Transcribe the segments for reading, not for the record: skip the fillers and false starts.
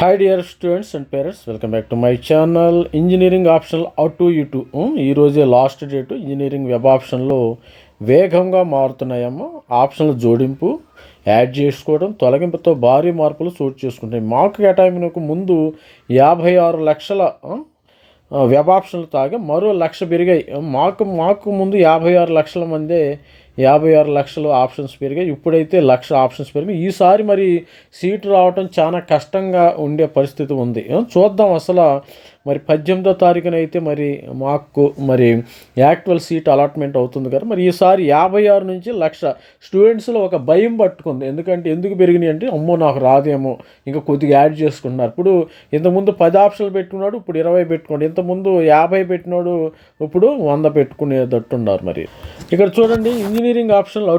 Hi dear students and parents, welcome back to my channel. Engineering optional అటు ఈరోజే last date. Engineering web ఆప్షన్లో వేగంగా మారుతున్నాయమ్మా. ఆప్షన్ల జోడింపు, add చేసుకోవడం, తొలగింపుతో భారీ మార్పులు చోటు చేసుకుంటాయి. మార్క్ కేటాయింపునకు ముందు 56 లక్షల వెబ్ ఆప్షన్లు తాగా మరో 1,00,000 పెరిగాయి. మాకు ముందు 56 లక్షల మందే 56 లక్షలు ఆప్షన్స్ పెరిగాయి. ఇప్పుడైతే 1,00,000 ఆప్షన్స్ పెరిగాయి. ఈసారి మరి సీటు రావటం చాలా కష్టంగా ఉండే పరిస్థితి ఉంది. చూద్దాం అసలు మరి 18వ తారీఖున అయితే మరి మాకు మరి యాక్చువల్ సీట్ అలాట్మెంట్ అవుతుంది కదా. మరి ఈసారి 56 నుంచి 1,00,000 స్టూడెంట్స్లో ఒక భయం పట్టుకుంది. ఎందుకు పెరిగినాయి అంటే, అమ్మో నాకు రాదేమో, ఇంకా కొద్దిగా యాడ్ చేసుకుంటున్నారు. ఇప్పుడు ఇంతకుముందు 10 ఆప్షన్లు పెట్టుకున్నాడు, ఇప్పుడు 20 పెట్టుకోండి. ఇంతకుముందు 50 పెట్టినాడు, ఇప్పుడు 100 పెట్టుకునేటట్టున్నారు. మరి ఇక్కడ చూడండి, ఇంజనీరింగ్ ఆప్షన్లు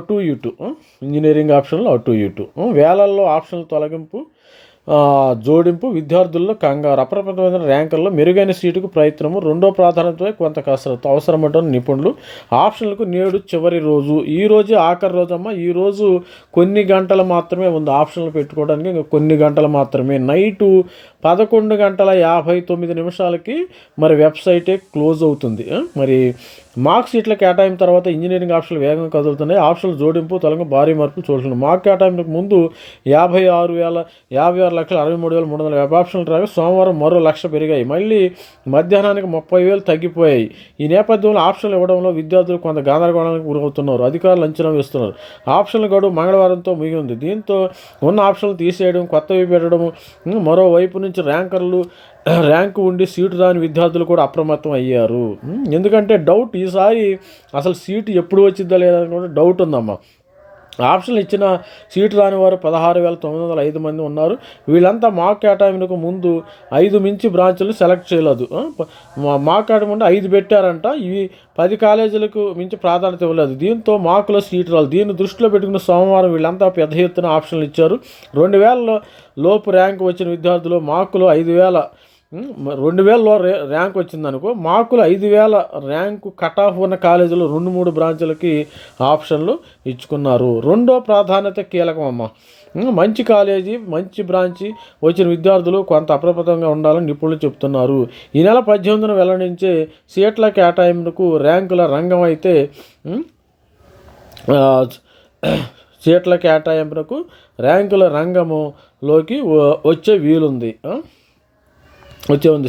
ఇంజనీరింగ్ ఆప్షన్లు వేలల్లో ఆప్షన్ల తొలగింపు, జోడింపు, విద్యార్థుల్లో కంగారు, అప్రమత్తమైన ర్యాంకుల్లో మెరుగైన సీటుకు ప్రయత్నము, రెండో ప్రాధాన్యతపై కొంత కసరత్తు అవసరమంటున్న నిపుణులు. ఆప్షన్లకు నేడు చివరి రోజు, ఈ రోజే ఆఖరి రోజు అమ్మ. ఈరోజు కొన్ని గంటలు మాత్రమే ఉంది ఆప్షన్లు పెట్టుకోవడానికి, ఇంకా కొన్ని గంటలు మాత్రమే. నైటు 11:59 మరి వెబ్సైటే క్లోజ్ అవుతుంది. మరి మార్క్ సీట్ల కేటాయింపు తర్వాత ఇంజనీరింగ్ ఆప్షన్లు వేగంగా కదులుతున్నాయి. ఆప్షన్లు జోడింపు, తొలగింపు భారీ మార్పులు చూడుతుంది. మార్క్ కేటాయింపుకు ముందు 56,63,300 వెబ్ ఆప్షన్లు రాగా సోమవారం మరో 1,00,000 పెరిగాయి. మళ్ళీ మధ్యాహ్నానికి 30,000 తగ్గిపోయాయి. ఈ నేపథ్యంలో ఆప్షన్లు ఇవ్వడంలో విద్యార్థులు కొంత గందరగోళానికి గురవుతున్నారు. అధికారులు అంచనా వేస్తున్నారు. ఆప్షన్ల గడువు మంగళవారంతో ముగిసింది. దీంతో ఉన్న ఆప్షన్లు తీసేయడం, కొత్తవి పెట్టడం, మరోవైపు నుంచి ర్యాంకు ఉండి సీటు రాని విద్యార్థులు కూడా అప్రమత్తం అయ్యారు. ఎందుకంటే డౌట్, ఈసారి అసలు సీటు ఎప్పుడు వచ్చిద్దా లేదని కూడా డౌట్ ఉందమ్మా. ఆప్షన్లు ఇచ్చిన సీటు రాని వారు 16,905 మంది ఉన్నారు. వీళ్ళంతా మార్క్ కేటాయింపునకు ముందు 5 మించి బ్రాంచులు సెలెక్ట్ చేయలేదు. మార్క్ కేటాయింపు ముందు 5 పెట్టారంట. ఇవి 10 కాలేజీలకు మించి ప్రాధాన్యత ఇవ్వలేదు. దీంతో మార్కులో సీటు రాలేదు. దీన్ని దృష్టిలో పెట్టుకున్న సోమవారం వీళ్ళంతా పెద్ద ఎత్తున ఆప్షన్లు ఇచ్చారు. 2,000 లోపు ర్యాంకు వచ్చిన విద్యార్థులు మార్కులు 5,000 2,000లో ర్యాంక్ వచ్చిందనుకో, మార్కులు 5,000 ర్యాంకు కట్ ఆఫ్ ఉన్న కాలేజీలో 2-3 బ్రాంచులకి ఆప్షన్లు ఇచ్చుకున్నారు. రెండో ప్రాధాన్యత కీలకం అమ్మ. మంచి కాలేజీ, మంచి బ్రాంచి వచ్చిన విద్యార్థులు కొంత అప్రమత్తంగా ఉండాలని నిపుణులు చెబుతున్నారు. ఈ నెల 18న వెల్లడించే సీట్ల కేటాయింపుకు ర్యాంకుల రంగం అయితే సీట్ల కేటాయింపునకు ర్యాంకుల రంగంలోకి వచ్చే వీలుంది.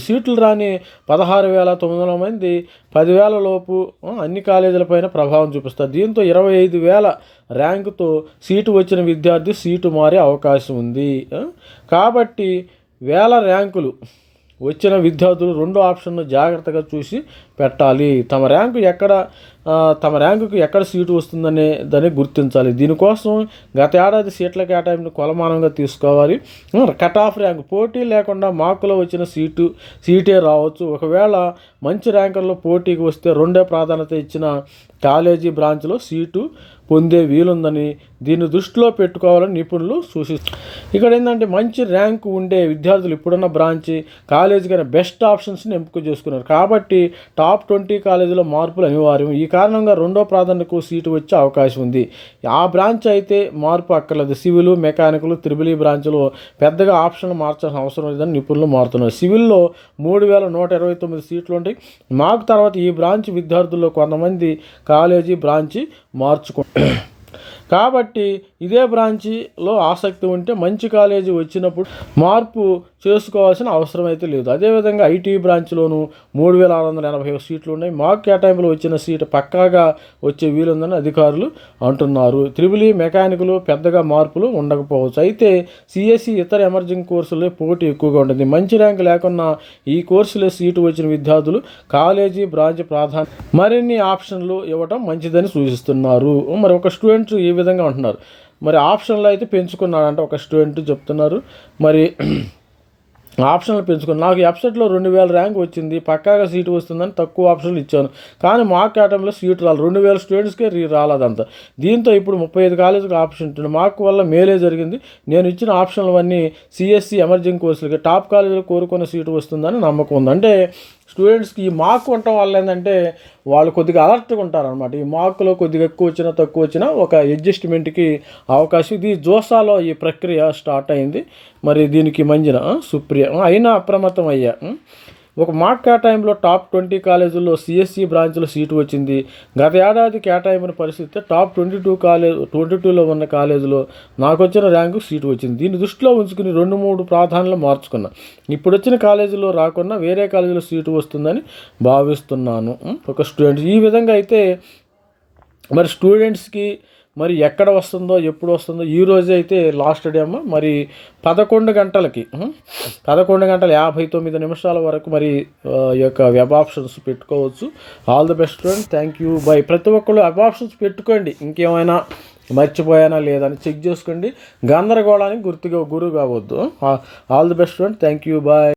సీట్లు రాని 16,900 మంది 10,000 లోపు అన్ని కాలేజీలపైన ప్రభావం చూపిస్తారు. దీంతో 25,000 ర్యాంకుతో సీటు వచ్చిన విద్యార్థి సీటు మారే అవకాశం ఉంది. కాబట్టి 1000 ర్యాంకులు వచ్చిన విద్యార్థులు రెండో ఆప్షన్ను జాగ్రత్తగా చూసి పెట్టాలి. తమ ర్యాంకుకి ఎక్కడ సీటు వస్తుందనే దాన్ని గుర్తించాలి. దీనికోసం గత ఏడాది సీట్ల కేటాయింపును కొలమానంగా తీసుకోవాలి. కట్ ఆఫ్ ర్యాంకు పోటీ లేకుండా మార్కులో వచ్చిన సీటే రావచ్చు. ఒకవేళ మంచి ర్యాంకుల్లో పోటీకి వస్తే రెండో ప్రాధాన్యత ఇచ్చిన కాలేజీ బ్రాంచ్లో సీటు పొందే వీలుందని దీన్ని దృష్టిలో పెట్టుకోవాలని నిపుణులు సూచిస్తారు. ఇక్కడ ఏంటంటే, మంచి ర్యాంకు ఉండే విద్యార్థులు ఇప్పుడున్న బ్రాంచ్ కాలేజీ కన్నా బెస్ట్ ఆప్షన్స్ని ఎంపిక చేసుకున్నారు. కాబట్టి టాప్ 20 కాలేజీలో మార్పులు అనివార్యం. ఈ కారణంగా రెండో ప్రాధాన్యతకు సీటు వచ్చే అవకాశం ఉంది. ఆ బ్రాంచ్ అయితే మార్పు అక్కర్లేదు. సివిల్, మెకానికల్, త్రిబుల్ బ్రాంచ్లో పెద్దగా ఆప్షన్లు మార్చాల్సిన అవసరం లేదని నిపుణులు మారుతున్నారు. సివిల్లో 3,129 సీట్లు ఉంటాయి. మార్క్ తర్వాత ఈ బ్రాంచ్ విద్యార్థుల్లో కొంతమంది కాలేజీ బ్రాంచి మార్చుకుంటారు. కాబట్టి ఇదే బ్రాంచీలో ఆసక్తి ఉంటే మంచి కాలేజీ వచ్చినప్పుడు మార్పు చేసుకోవాల్సిన అవసరం అయితే లేదు. అదేవిధంగా ఐటీ బ్రాంచ్లోనూ 3,680 సీట్లు ఉన్నాయి. మార్క్ కేటాయింపులో వచ్చిన సీటు పక్కాగా వచ్చే వీలుందని అధికారులు అంటున్నారు. త్రిబుల్ మెకానికల్ పెద్దగా మార్పులు ఉండకపోవచ్చు. అయితే సిఎస్సి ఇతర ఎమర్జింగ్ కోర్సుల్లో పోటీ ఎక్కువగా ఉంటుంది. మంచి ర్యాంకు లేకున్నా ఈ కోర్సులో సీటు వచ్చిన విద్యార్థులు కాలేజీ బ్రాంచ్ ప్రాధాన్యత మరిన్ని ఆప్షన్లు ఇవ్వటం మంచిదని సూచిస్తున్నారు. మరి ఒక స్టూడెంట్ ఈ విధంగా అంటున్నారు. మరి ఆప్షన్లు అయితే పెంచుకున్నాడంట ఒక స్టూడెంట్ చెప్తున్నారు. మరి ఆప్షన్లు పెంచుకుని నాకు వెబ్సైట్లో 2,000 ర్యాంక్ వచ్చింది, పక్కాగా సీటు వస్తుందని తక్కువ ఆప్షన్లు ఇచ్చాను. కానీ మార్క్ కేటాయింపులో సీటు రాలి 2,000 స్టూడెంట్స్కే రాలేదంతా. దీంతో ఇప్పుడు 35 కాలేజీకి ఆప్షన్ ఉంటుంది. మార్క్ వల్ల మేలే జరిగింది. నేను ఇచ్చిన ఆప్షన్లు అన్నీ సిఎస్సి ఎమర్జింగ్ కోర్సులకి టాప్ కాలేజీలో కోరుకున్న సీటు వస్తుందని నమ్మకం ఉంది. అంటే స్టూడెంట్స్కి ఈ మార్క్ ఉండటం వల్ల ఏంటంటే వాళ్ళు కొద్దిగా అలర్ట్గా ఉంటారనమాట. ఈ మార్కులో కొద్దిగా ఎక్కువ వచ్చినా తక్కువ వచ్చినా ఒక అడ్జస్ట్మెంట్కి అవకాశం. ఇది జోసాలో ఈ ప్రక్రియ స్టార్ట్ అయింది. మరి దీనికి మంజిన సుప్రియ అయినా అప్రమత్తం అయ్యా. ఒక మార్క్ కేటాయింపులో టాప్ 20 కాలేజీల్లో సిఎస్సి బ్రాంచ్లో సీటు వచ్చింది. గత ఏడాది కేటాయింపున పరిస్థితి టాప్ 22లో ఉన్న కాలేజీలో నాకు వచ్చిన ర్యాంకు సీటు వచ్చింది. దీన్ని దృష్టిలో ఉంచుకుని 2-3 ప్రాధాన్యతలు మార్చుకున్నా. ఇప్పుడు వచ్చిన కాలేజీలో రాకుండా వేరే కాలేజీలో సీటు వస్తుందని భావిస్తున్నాను. ఒక స్టూడెంట్ ఈ విధంగా అయితే మరి స్టూడెంట్స్కి మరి ఎక్కడ వస్తుందో ఎప్పుడు వస్తుందో ఈ రోజే అయితే లాస్ట్ డే అమ్మ. మరి 11 గంటలకి 11:59 వరకు మరి ఈ యొక్క వెబ్ ఆప్షన్స్ పెట్టుకోవచ్చు. All the best student. Thank you. By. ప్రతి ఒక్కళ్ళు వెబ్ ఆప్షన్స్ పెట్టుకోండి. ఇంకేమైనా మర్చిపోయానా లేదని చెక్ చేసుకోండి. గందరగోళానికి గురి కావద్దు. All the best student. Thank you. Bye.